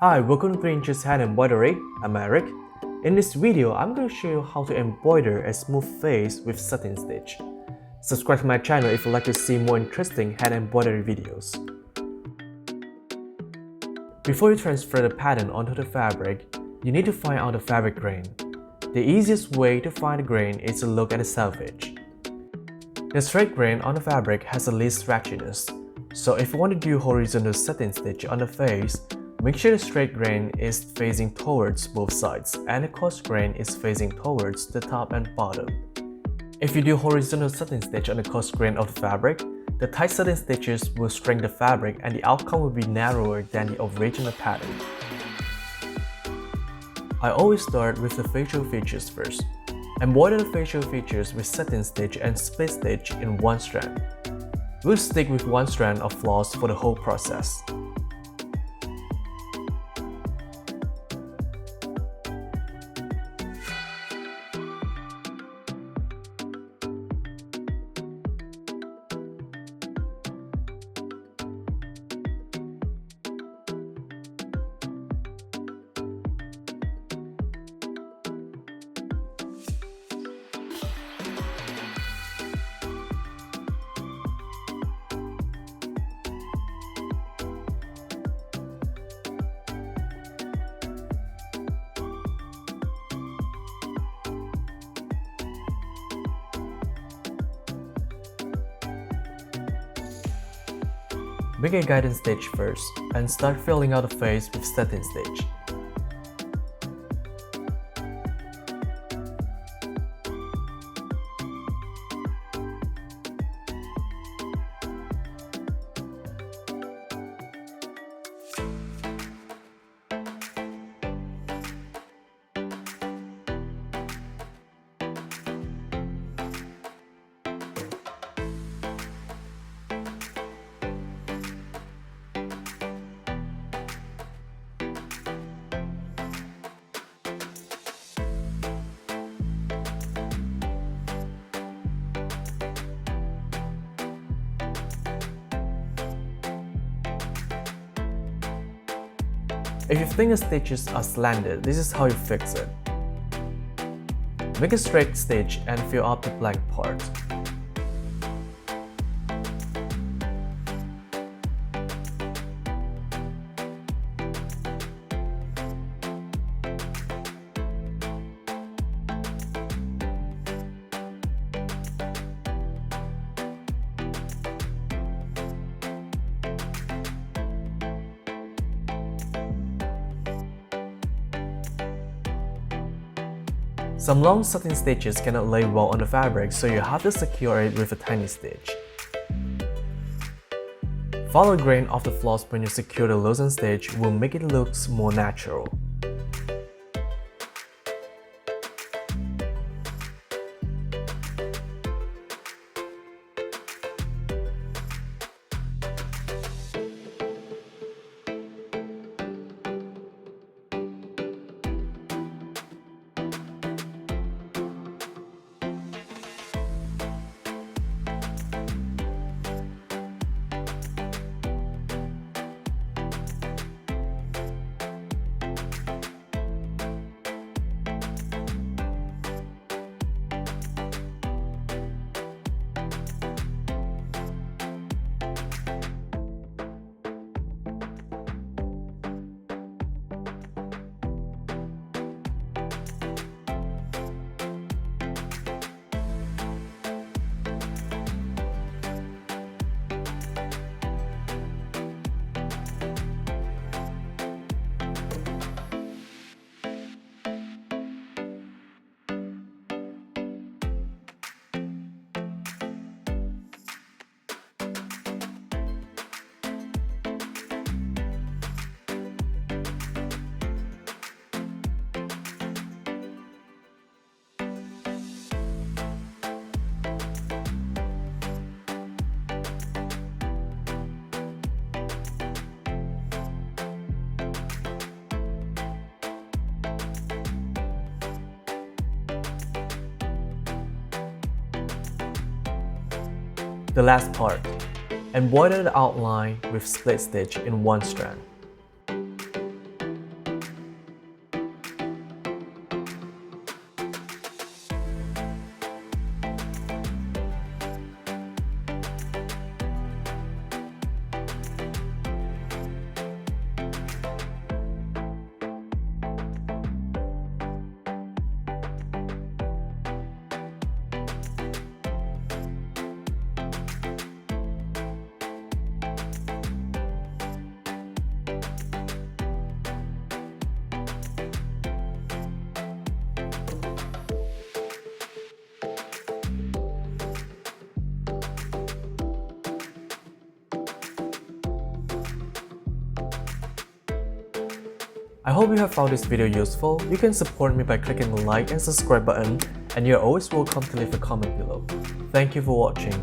Hi, welcome to 3 Inches Hand Embroidery. I'm Eric. In this video, I'm going to show you how to embroider a smooth face with satin stitch. Subscribe to my channel if you'd like to see more interesting hand embroidery videos. Before you transfer the pattern onto the fabric, you need to find out the fabric grain. The easiest way to find the grain is to look at the selvedge. The straight grain on the fabric has the least scratchiness, so if you want to do horizontal satin stitch on the face, make sure the straight grain is facing towards both sides and the cross grain is facing towards the top and bottom. If you do horizontal satin stitch on the cross grain of the fabric, the tight satin stitches will shrink the fabric and the outcome will be narrower than the original pattern. I always start with the facial features first. Embroider the facial features with satin stitch and split stitch in one strand. We'll stick with one strand of floss for the whole process. Make a guidance stitch first and start filling out the face with satin stitch. If you think the stitches are slanted, this is how you fix it. Make a straight stitch and fill up the blank part. Some long satin stitches cannot lay well on the fabric, so you have to secure it with a tiny stitch. Follow the grain of the floss when you secure the loosened stitch will make it look more natural. The last part. Embroider the outline with split stitch in one strand. I hope you have found this video useful. You can support me by clicking the like and subscribe button, and you're always welcome to leave a comment below. Thank you for watching.